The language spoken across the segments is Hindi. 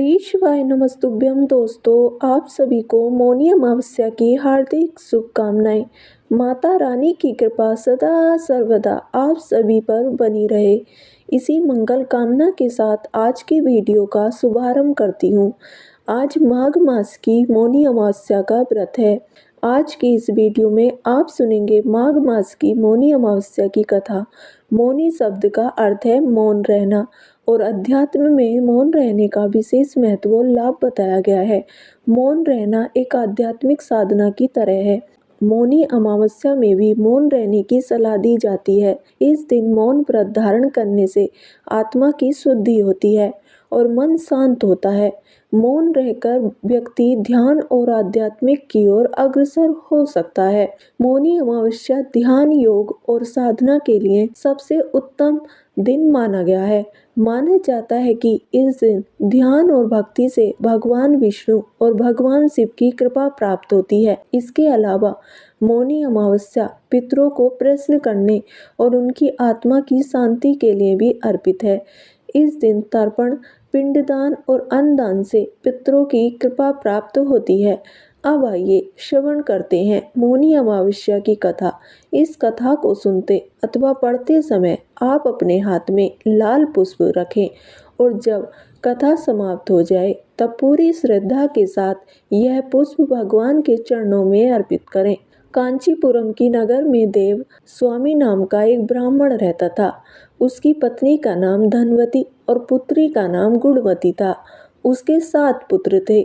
श्री शिवाय नमस्तुभ्यम। दोस्तों, आप सभी को मौनी अमावस्या की हार्दिक शुभकामनाएं। माता रानी की कृपा सदा सर्वदा आप सभी पर बनी रहे, इसी मंगल कामना के साथ आज की वीडियो का शुभारंभ करती हूँ। आज माघ मास की मौनी अमावस्या का व्रत है। आज की इस वीडियो में आप सुनेंगे माघ मास की मौनी अमावस्या की कथा। मौनी शब्द का अर्थ है मौन रहना और अध्यात्म में मौन रहने का विशेष महत्व और लाभ बताया गया है। मौन रहना एक आध्यात्मिक साधना की तरह है। मौनी अमावस्या में भी मौन रहने की सलाह दी जाती है। इस दिन मौन व्रत धारण करने से आत्मा की शुद्धि होती है और मन शांत होता है। मौन रहकर व्यक्ति ध्यान और आध्यात्मिक की ओर अग्रसर हो सकता है। मौनी अमावस्या ध्यान, योग और साधना के लिए सबसे उत्तम दिन माना गया है। माना जाता है कि इस दिन ध्यान और भक्ति से भगवान विष्णु और भगवान शिव की कृपा प्राप्त होती है। इसके अलावा मौनी अमावस्या पितरों को प्रसन्न करने और उनकी आत्मा की शांति के लिए भी अर्पित है। इस दिन तर्पण, पिंडदान और अन्नदान से पितरों की कृपा प्राप्त होती है। अब आइए श्रवण करते हैं मौनी अमावस्या की कथा। इस कथा को सुनते अथवा पढ़ते समय आप अपने हाथ में लाल पुष्प रखें और जब कथा समाप्त हो जाए तब पूरी श्रद्धा के साथ यह पुष्प भगवान के चरणों में अर्पित करें। कांचीपुरम की नगर में देव स्वामी नाम का एक ब्राह्मण रहता था। उसकी पत्नी का नाम धनवती और पुत्री का नाम गुणवती था। उसके 7 पुत्र थे।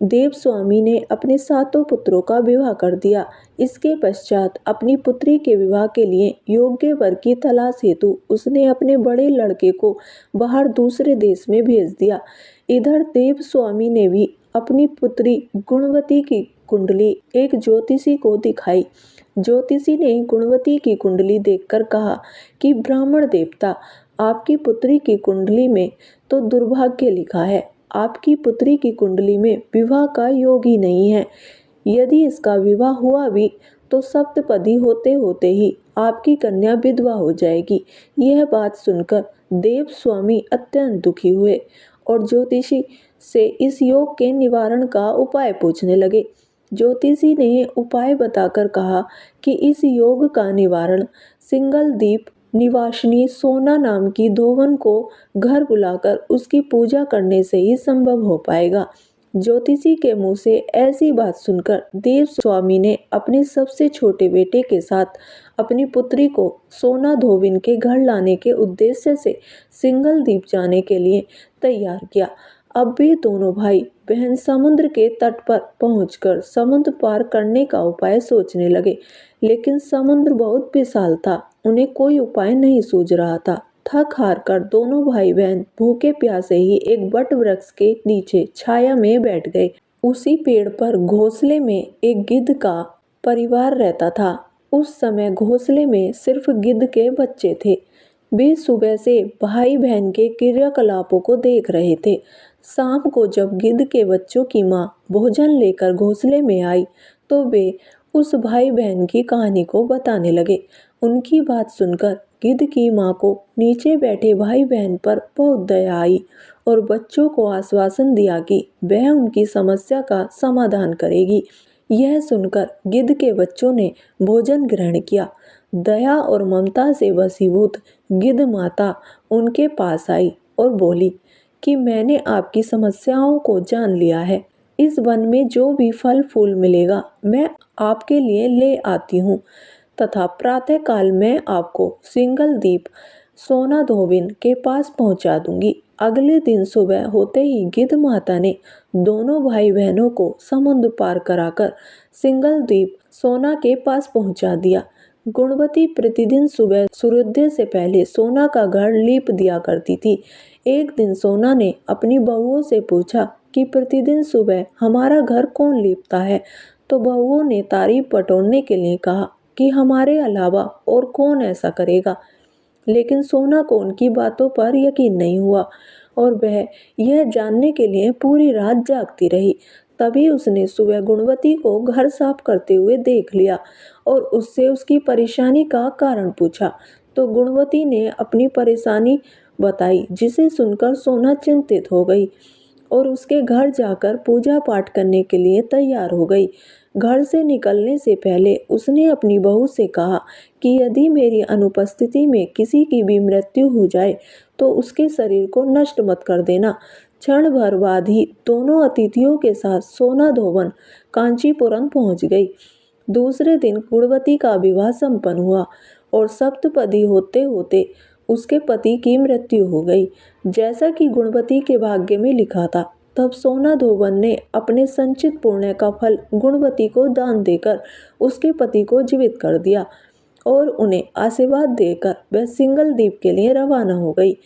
देव स्वामी ने अपने 7 पुत्रों का विवाह कर दिया। इसके पश्चात अपनी पुत्री के विवाह के लिए योग्य वर की तलाश हेतु उसने अपने बड़े लड़के को बाहर दूसरे देश में भेज दिया। इधर देव स्वामी ने भी अपनी पुत्री गुणवती की कुंडली एक ज्योतिषी को दिखाई। ज्योतिषी ने गुणवती की कुंडली देखकर कहा कि ब्राह्मण देवता, आपकी पुत्री की कुंडली में तो दुर्भाग्य लिखा है। आपकी पुत्री की कुंडली में विवाह का योग ही नहीं है। यदि इसका विवाह हुआ भी तो सप्तपदी होते होते ही आपकी कन्या विधवा हो जाएगी। यह बात सुनकर देव स्वामी अत्यंत दुखी हुए और ज्योतिषी से इस योग के निवारण का उपाय पूछने लगे। ज्योतिषी ने उपाय बताकर कहा कि इस योग का निवारण सिंगल द्वीप निवासिनी सोना नाम की धोवन को घर बुलाकर उसकी पूजा करने से ही संभव हो पाएगा। ज्योतिषी के मुंह से ऐसी बात सुनकर देव स्वामी ने अपने सबसे छोटे बेटे के साथ अपनी पुत्री को सोना धोबिन के घर लाने के उद्देश्य से सिंगल द्वीप जाने के लिए तैयार किया। अब वे दोनों भाई बहन समुद्र के तट पर पहुंचकर समुद्र पार करने का उपाय सोचने लगे, लेकिन समुद्र बहुत विशाल था। उन्हें कोई उपाय नहीं सूझ रहा था। थक हार कर दोनों भाई बहन भूखे प्यासे ही एक बट वृक्ष के नीचे छाया में बैठ गए। उसी पेड़ पर घोंसले में एक गिद्ध का परिवार रहता था। उस समय घोंसले में सिर्फ गिद्ध के बच्चे थे। वे सुबह से भाई बहन के क्रियाकलापों को देख रहे थे। शाम को जब गिद्ध के बच्चों की माँ भोजन लेकर घोंसले में आई तो वे उस भाई बहन की कहानी को बताने लगे। उनकी बात सुनकर गिद्ध की माँ को नीचे बैठे भाई बहन पर बहुत दया आई और बच्चों को आश्वासन दिया कि वह उनकी समस्या का समाधान करेगी। यह सुनकर गिद्ध के बच्चों ने भोजन ग्रहण किया। दया और ममता से वशीभूत गिद्ध माता उनके पास आई और बोली कि मैंने आपकी समस्याओं को जान लिया है। इस वन में जो भी फल फूल मिलेगा मैं आपके लिए ले आती हूँ तथा प्रातः काल मैं आपको सिंगल द्वीप सोना धोबिन के पास पहुँचा दूंगी। अगले दिन सुबह होते ही गिद्ध माता ने दोनों भाई बहनों को समुद्र पार कराकर सिंगल द्वीप सोना के पास पहुँचा दिया। गुणवती प्रतिदिन सुबह सूर्योदय से पहले सोना का घर लीप दिया करती थी। एक दिन सोना ने अपनी बहुओं से पूछा कि प्रतिदिन सुबह हमारा घर कौन लीपता है, तो बहुओं ने तारीफ बटोरने के लिए कहा कि हमारे अलावा और कौन ऐसा करेगा। लेकिन सोना को उनकी बातों पर यकीन नहीं हुआ और वह यह जानने के लिए पूरी रात जागती रही। तभी उसने सुबह गुणवती को घर साफ करते हुए देख लिया और उससे उसकी परेशानी का कारण पूछा। तो गुणवती ने अपनी परेशानी बताई, जिसे सुनकर सोना चिंतित हो गई। और उसके घर जाकर पूजा पाठ करने के लिए तैयार हो गई। घर से निकलने से पहले उसने अपनी बहू से कहा कि यदि मेरी अनुपस्थिति में किसी की भी मृत्यु हो जाए तो उसके शरीर को नष्ट मत कर देना। क्षण भर बाद ही दोनों अतिथियों के साथ सोना धोवन कांचीपुरम पहुंच गई। दूसरे दिन गुणवती का विवाह संपन्न हुआ और सप्तपदी होते होते उसके पति की मृत्यु हो गई, जैसा कि गुणवती के भाग्य में लिखा था। तब सोना धोवन ने अपने संचित पुण्य का फल गुणवती को दान देकर उसके पति को जीवित कर दिया और उन्हें आशीर्वाद देकर वह सिंगल द्वीप के लिए रवाना हो गई।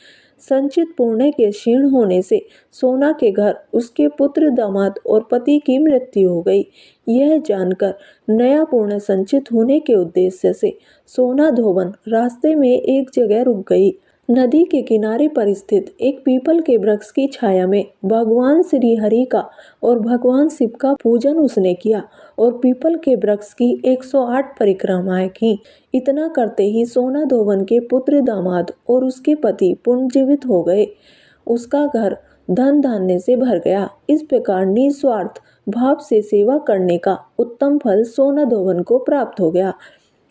संचित पुण्य के क्षीण होने से सोना के घर उसके पुत्र, दामाद और पति की मृत्यु हो गई। यह जानकर नया पुण्य संचित होने के उद्देश्य से सोना धोवन रास्ते में एक जगह रुक गई। नदी के किनारे पर स्थित एक पीपल के वृक्ष की छाया में भगवान श्री हरि का और भगवान शिव का पूजन उसने किया और पीपल के वृक्ष की 108 परिक्रमाएं की। इतना करते ही सोना धोवन के पुत्र, दामाद और उसके पति पुनर्जीवित हो गए। उसका घर धन धान्य से भर गया। इस प्रकार निस्वार्थ भाव से सेवा करने का उत्तम फल सोना धोवन को प्राप्त हो गया।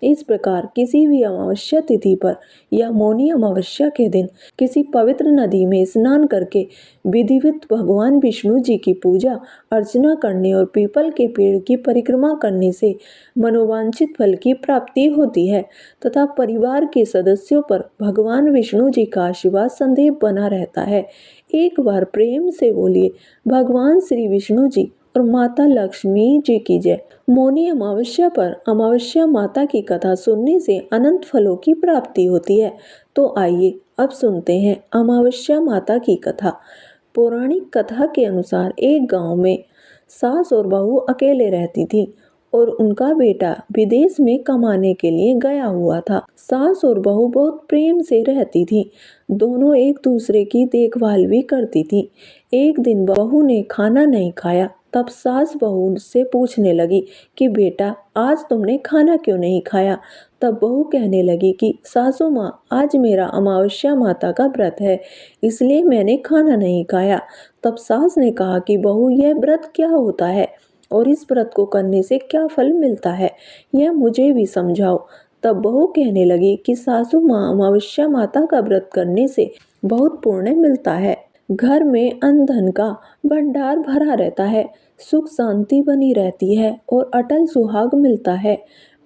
इस प्रकार किसी भी अमावस्या तिथि पर या मौनी अमावस्या के दिन किसी पवित्र नदी में स्नान करके विधिवत भगवान विष्णु जी की पूजा अर्चना करने और पीपल के पेड़ की परिक्रमा करने से मनोवांछित फल की प्राप्ति होती है तथा परिवार के सदस्यों पर भगवान विष्णु जी का आशीर्वाद सदैव बना रहता है। एक बार प्रेम से बोलिए भगवान श्री विष्णु जी और माता लक्ष्मी जी की जय। मौनी अमावस्या पर अमावस्या माता की कथा सुनने से अनंत फलों की प्राप्ति होती है। तो आइए अब सुनते हैं अमावस्या माता की कथा। पौराणिक कथा के अनुसार एक गांव में सास और बहू अकेले रहती थी और उनका बेटा विदेश में कमाने के लिए गया हुआ था। सास और बहू बहुत प्रेम से रहती थी। दोनों एक दूसरे की देखभाल भी करती थी। एक दिन बहू ने खाना नहीं खाया, तब सास बहू से पूछने लगी कि बेटा आज तुमने खाना क्यों नहीं खाया। तब बहू कहने लगी कि सासू माँ आज मेरा अमावस्या माता का व्रत है, इसलिए मैंने खाना नहीं खाया। तब सास ने कहा कि बहू यह व्रत क्या होता है और इस व्रत को करने से क्या फल मिलता है, यह मुझे भी समझाओ। तब बहू कहने लगी कि सासू माँ अमावस्या माता का व्रत करने से बहुत पुण्य मिलता है। घर में अन्न धन का भंडार भरा रहता है, सुख शांति बनी रहती है और अटल सुहाग मिलता है,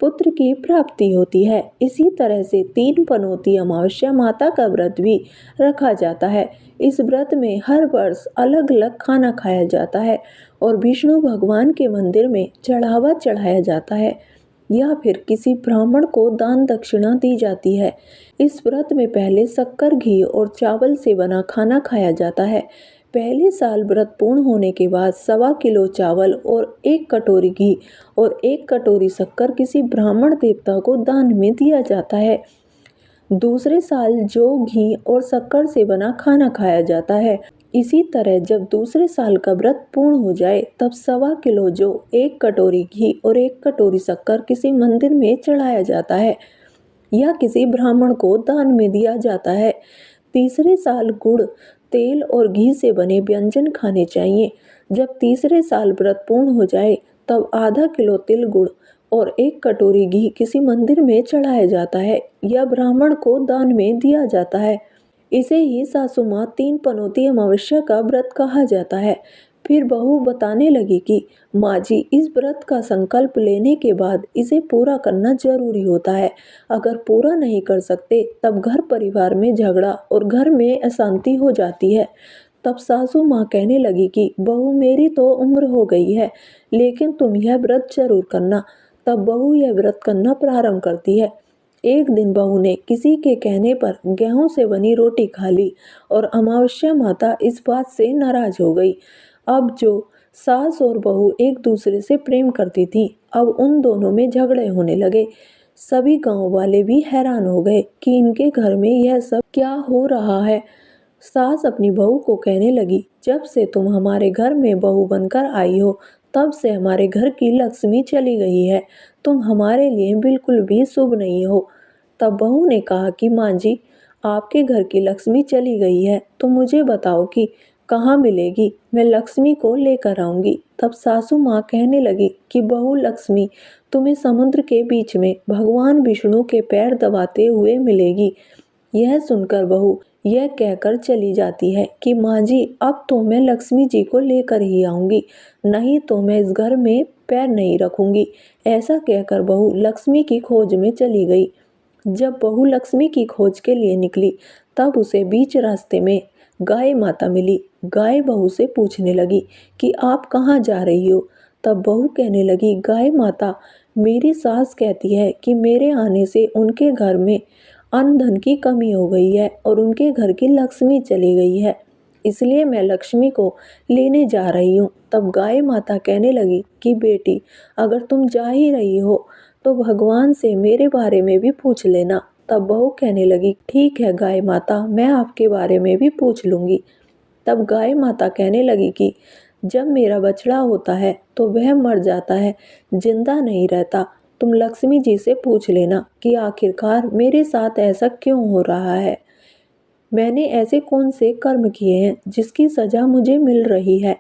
पुत्र की प्राप्ति होती है। इसी तरह से 3 पनौती अमावस्या माता का व्रत भी रखा जाता है। इस व्रत में हर वर्ष अलग अलग खाना खाया जाता है और विष्णु भगवान के मंदिर में चढ़ावा चढ़ाया जाता है या फिर किसी ब्राह्मण को दान दक्षिणा दी जाती है। इस व्रत में पहले शक्कर, घी और चावल से बना खाना खाया जाता है। पहले साल व्रत पूर्ण होने के बाद 1.25 किलो चावल और 1 कटोरी घी और 1 कटोरी शक्कर किसी ब्राह्मण देवता को दान में दिया जाता है। दूसरे साल जो घी और शक्कर से बना खाना खाया जाता है। इसी तरह जब दूसरे साल का व्रत पूर्ण हो जाए तब 1.25 किलो जो 1 कटोरी घी और 1 कटोरी शक्कर किसी मंदिर में चढ़ाया जाता है या किसी ब्राह्मण को दान में दिया जाता है। तीसरे साल गुड़, तेल और घी से बने व्यंजन खाने चाहिए। जब तीसरे साल व्रत पूर्ण हो जाए तब आधा किलो तिल गुड़ और 1 कटोरी घी किसी मंदिर में चढ़ाया जाता है या ब्राह्मण को दान में दिया जाता है। इसे ही सासू माँ 3 पनौती अमावस्या का व्रत कहा जाता है। फिर बहू बताने लगी कि माँ जी इस व्रत का संकल्प लेने के बाद इसे पूरा करना जरूरी होता है। अगर पूरा नहीं कर सकते तब घर परिवार में झगड़ा और घर में अशांति हो जाती है। तब सासू माँ कहने लगी कि बहू मेरी तो उम्र हो गई है, लेकिन तुम यह व्रत जरूर करना। तब बहू यह व्रत करना प्रारंभ करती है। एक दिन बहू ने किसी के कहने पर गेहूं से बनी रोटी खा ली और अमावस्या माता इस बात से नाराज हो गई। अब जो सास और बहू एक दूसरे से प्रेम करती थी, अब उन दोनों में झगड़े होने लगे। सभी गांव वाले भी हैरान हो गए कि इनके घर में यह सब क्या हो रहा है। सास अपनी बहू को कहने लगी, जब से तुम हमारे घर में बहू बनकर आई हो तब से हमारे घर की लक्ष्मी चली गई है। तुम हमारे लिए बिल्कुल भी शुभ नहीं हो। तब बहू ने कहा कि माँ जी आपके घर की लक्ष्मी चली गई है तो मुझे बताओ कि कहाँ मिलेगी? मैं लक्ष्मी को लेकर आऊंगी। तब सासू माँ कहने लगी कि बहू लक्ष्मी तुम्हें समुद्र के बीच में भगवान विष्णु के पैर दबाते हुए मिलेगी। यह सुनकर बहू यह कहकर चली जाती है कि माँ जी अब तो मैं लक्ष्मी जी को लेकर ही आऊंगी, नहीं तो मैं इस घर में पैर नहीं रखूंगी। ऐसा कहकर बहू लक्ष्मी की खोज में चली गई। जब बहू लक्ष्मी की खोज के लिए निकली तब उसे बीच रास्ते में गाय माता मिली। गाय बहू से पूछने लगी कि आप कहाँ जा रही हो? तब बहू कहने लगी, गाय माता मेरी सास कहती है कि मेरे आने से उनके घर में अन्न धन की कमी हो गई है और उनके घर की लक्ष्मी चली गई है, इसलिए मैं लक्ष्मी को लेने जा रही हूँ। तब गाय माता कहने लगी कि बेटी अगर तुम जा ही रही हो तो भगवान से मेरे बारे में भी पूछ लेना। तब बहू कहने लगी ठीक है गाय माता, मैं आपके बारे में भी पूछ लूंगी। तब गाय माता कहने लगी कि जब मेरा बछड़ा होता है तो वह मर जाता है, जिंदा नहीं रहता। तुम लक्ष्मी जी से पूछ लेना कि आखिरकार मेरे साथ ऐसा क्यों हो रहा है, मैंने ऐसे कौन से कर्म किए हैं जिसकी सजा मुझे मिल रही है।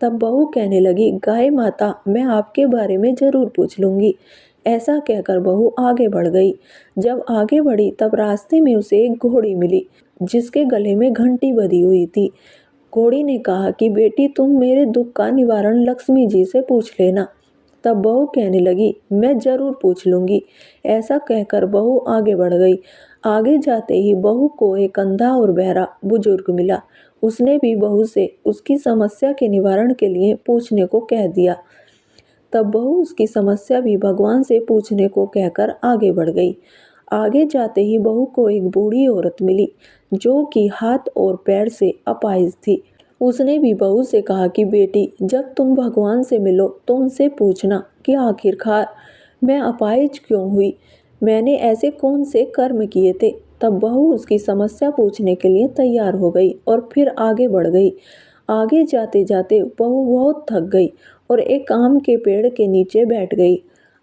तब बहू कहने लगी गाय माता मैं आपके बारे में जरूर पूछ लूंगी। ऐसा कहकर बहू आगे बढ़ गई। जब आगे बढ़ी तब रास्ते में उसे एक घोड़ी मिली जिसके गले में घंटी बंधी हुई थी। घोड़ी ने कहा कि बेटी तुम मेरे दुख का निवारण लक्ष्मी जी से पूछ लेना। तब बहू कहने लगी मैं जरूर पूछ लूंगी। ऐसा कहकर बहू आगे बढ़ गई। आगे जाते ही बहू को एक अंधा और बहरा बुजुर्ग मिला। उसने भी बहू से उसकी समस्या के निवारण के लिए पूछने को कह दिया। तब बहू उसकी समस्या भी भगवान से पूछने को कहकर आगे बढ़ गई। आगे जाते ही बहू को एक बूढ़ी औरत मिली जो कि हाथ और पैर से अपाहिज थी। उसने भी बहू से कहा कि बेटी जब तुम भगवान से मिलो तो उनसे पूछना कि आखिरकार मैं अपाहिज क्यों हुई, मैंने ऐसे कौन से कर्म किए थे। तब बहू उसकी समस्या पूछने के लिए तैयार हो गई और फिर आगे बढ़ गई। आगे जाते जाते बहू बहुत थक गई और एक आम के पेड़ के नीचे बैठ गई।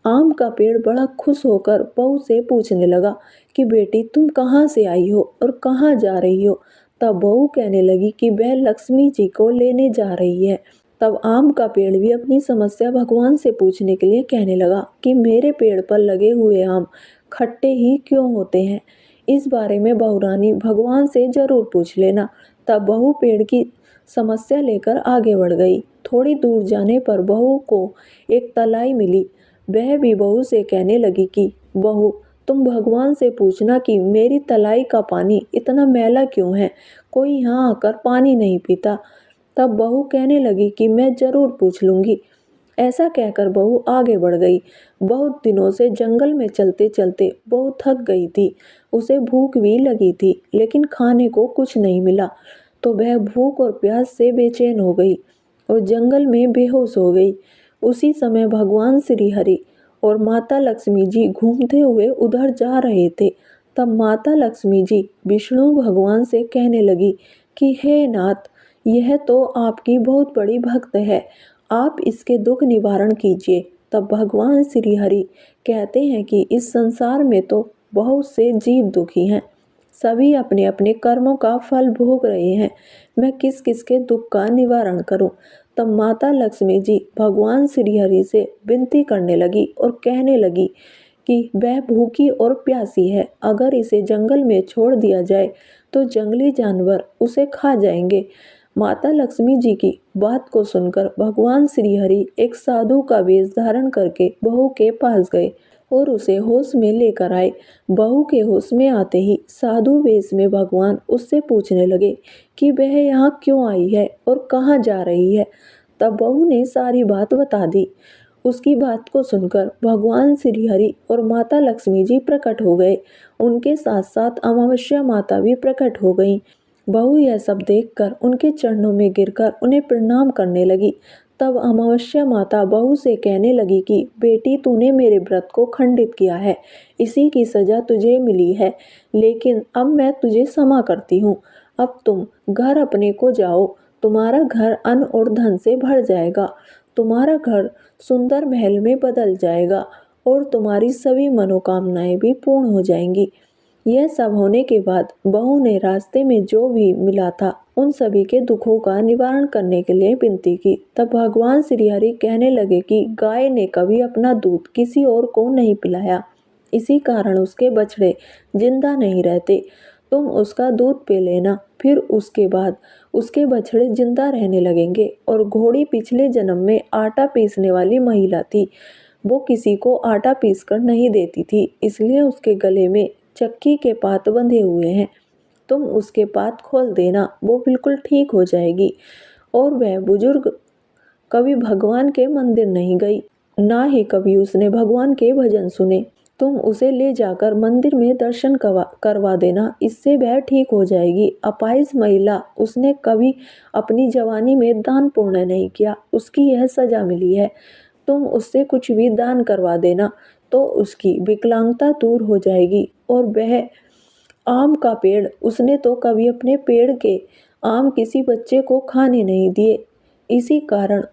आम का पेड़ बड़ा खुश होकर बहू से पूछने लगा कि बेटी तुम कहाँ से आई हो और कहाँ जा रही हो। तब बहू कहने लगी कि वह लक्ष्मी जी को लेने जा रही है। तब आम का पेड़ भी अपनी समस्या भगवान से पूछने के लिए कहने लगा कि मेरे पेड़ पर लगे हुए आम खट्टे ही क्यों होते हैं, इस बारे में बहू रानी भगवान से जरूर पूछ लेना। तब बहू पेड़ की समस्या लेकर आगे बढ़ गई। थोड़ी दूर जाने पर बहू को एक तलाई मिली। वह भी बहू से कहने लगी कि बहू तुम भगवान से पूछना कि मेरी तलाई का पानी इतना मैला क्यों है, कोई यहाँ आकर पानी नहीं पीता। तब बहू कहने लगी कि मैं जरूर पूछ लूंगी। ऐसा कहकर बहू आगे बढ़ गई। बहुत दिनों से जंगल में चलते चलते बहू थक गई थी। उसे भूख भी लगी थी लेकिन खाने को कुछ नहीं मिला तो वह भूख और प्यास से बेचैन हो गई और जंगल में बेहोश हो गई। उसी समय भगवान श्री हरि और माता लक्ष्मी जी घूमते हुए उधर जा रहे थे। तब माता लक्ष्मी जी विष्णु भगवान से कहने लगी कि हे नाथ, यह तो आपकी बहुत बड़ी भक्त है, आप इसके दुख निवारण कीजिए। तब भगवान श्री हरि कहते हैं कि इस संसार में तो बहुत से जीव दुखी हैं, सभी अपने अपने कर्मों का फल भोग रहे हैं, मैं किस किस के दुख का निवारण करूं। तब माता लक्ष्मी जी भगवान श्री हरि से विनती करने लगी और कहने लगी कि वह भूखी और प्यासी है, अगर इसे जंगल में छोड़ दिया जाए तो जंगली जानवर उसे खा जाएंगे। माता लक्ष्मी जी की बात को सुनकर भगवान श्री हरि एक साधु का वेश धारण करके बहू के पास गए और उसे होश में लेकर आए। बहू के होश में आते ही साधु वेश में भगवान उससे पूछने लगे कि वह यहाँ क्यों आई है और कहाँ जा रही है। तब बहू ने सारी बात बता दी। उसकी बात को सुनकर भगवान श्री हरि और माता लक्ष्मी जी प्रकट हो गए। उनके साथ साथ अमावस्या माता भी प्रकट हो गईं। बहू यह सब देखकर उनके चरणों में गिरकर उन्हें प्रणाम करने लगी। तब अमावस्या माता बहू से कहने लगी कि बेटी तूने मेरे व्रत को खंडित किया है, इसी की सजा तुझे मिली है, लेकिन अब मैं तुझे क्षमा करती हूँ। अब तुम घर अपने को जाओ, तुम्हारा घर अन्न और धन से भर जाएगा, तुम्हारा घर सुंदर महल में बदल जाएगा और तुम्हारी सभी मनोकामनाएं भी पूर्ण हो जाएंगी। यह सब होने के बाद बहू ने रास्ते में जो भी मिला था उन सभी के दुखों का निवारण करने के लिए विनती की। तब भगवान श्री हरि कहने लगे कि गाय ने कभी अपना दूध किसी और को नहीं पिलाया, इसी कारण उसके बछड़े जिंदा नहीं रहते। तुम उसका दूध पी लेना, फिर उसके बाद उसके बछड़े जिंदा रहने लगेंगे। और घोड़ी पिछले जन्म में आटा पीसने वाली महिला थी। वो किसी को आटा पीस कर नहीं देती थी, इसलिए उसके गले में चक्की के पात बंधे हुए हैं। तुम उसके पात खोल देना, वो बिल्कुल ठीक हो जाएगी। और वह बुजुर्ग कभी भगवान के मंदिर नहीं गई, ना ही कभी उसने भगवान के भजन सुने। तुम उसे ले जाकर मंदिर में दर्शन करवा देना, इससे वह ठीक हो जाएगी। अपाहिज महिला, उसने कभी अपनी जवानी में दान पुण्य नहीं किया, उसकी यह सजा मिली है। तुम उससे कुछ भी दान करवा देना तो उसकी विकलांगता दूर हो जाएगी। और वह आम का पेड़, उसने तो कभी अपने पेड़ के आम किसी बच्चे को खाने नहीं दिए, इसी कारण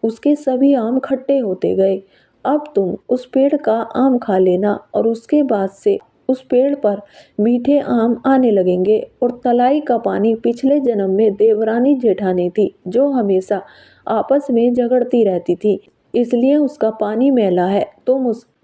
उसके सभी आम खट्टे होते गए। अब तुम उस पेड़ का आम खा लेना और उसके बाद से उस पेड़ पर मीठे आम आने लगेंगे। और तलाई का पानी पिछले जन्म में देवरानी जेठानी थी, जो हमेशा आपस में झगड़ती रहती थी, इसलिए उसका पानी मैला है।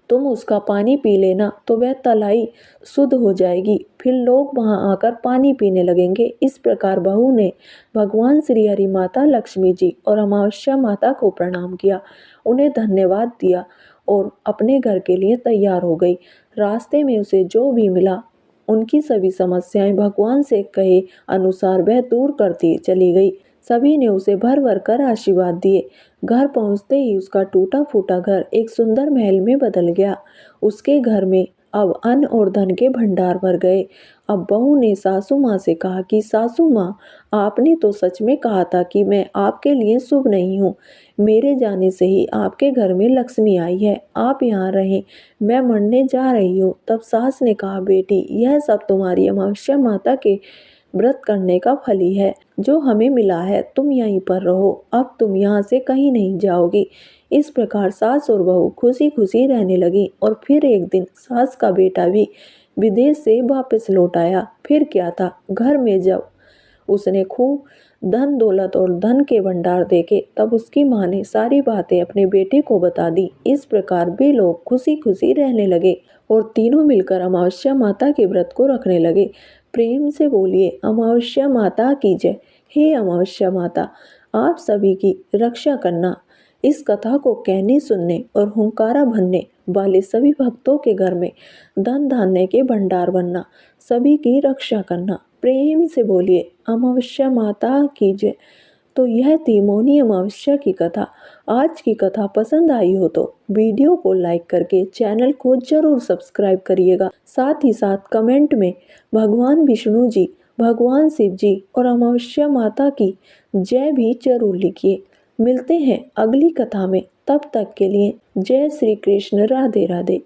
तुम उसका पानी पी लेना तो वह तलाई शुद्ध हो जाएगी, फिर लोग वहां आकर पानी पीने लगेंगे। इस प्रकार बहू ने भगवान श्री हरि, माता लक्ष्मी जी और अमावस्या माता को प्रणाम किया, उन्हें धन्यवाद दिया और अपने घर के लिए तैयार हो गई। रास्ते में उसे जो भी मिला, उनकी सभी समस्याएं भगवान से कहे अनुसार वह दूर करती चली गई। सभी ने उसे भर भर कर आशीर्वाद दिए। घर पहुंचते ही उसका टूटा फूटा घर एक सुंदर महल में बदल गया। उसके घर में अब अन्न और धन के भंडार भर गए। अब बहू ने सासू माँ से कहा कि सासू माँ, आपने तो सच में कहा था कि मैं आपके लिए शुभ नहीं हूँ। मेरे जाने से ही आपके घर में लक्ष्मी आई है, आप यहाँ रहें, मैं मरने जा रही हूँ। तब सास ने कहा, बेटी, यह सब तुम्हारी अमावस्या माता के व्रत करने का फल ही है जो हमें मिला है। तुम यहीं पर रहो, अब तुम यहाँ से कहीं नहीं जाओगी। इस प्रकार सास और बहू खुशी खुशी रहने लगी। और फिर एक दिन सास का बेटा भी विदेश से वापस लौट आया। फिर क्या था, घर में जब उसने खूब धन दौलत और धन के भंडार देखे, तब उसकी माँ ने सारी बातें अपने बेटे को बता दी। इस प्रकार वे लोग खुशी खुशी रहने लगे और तीनों मिलकर अमावस्या माता के व्रत को रखने लगे। प्रेम से बोलिए, अमावस्या माता की जय। हे अमावस्या माता, आप सभी की रक्षा करना। इस कथा को कहने, सुनने और हुंकारा भरने वाले सभी भक्तों के घर में धन धान्य के भंडार बनना, सभी की रक्षा करना। प्रेम से बोलिए, अमावस्या माता की जय। तो यह थी मौनी अमावस्या की कथा। आज की कथा पसंद आई हो तो वीडियो को लाइक करके चैनल को जरूर सब्सक्राइब करिएगा। साथ ही साथ कमेंट में भगवान विष्णु जी, भगवान शिव जी और अमावस्या माता की जय भी जरूर लिखिए। मिलते हैं अगली कथा में, तब तक के लिए जय श्री कृष्ण, राधे राधे।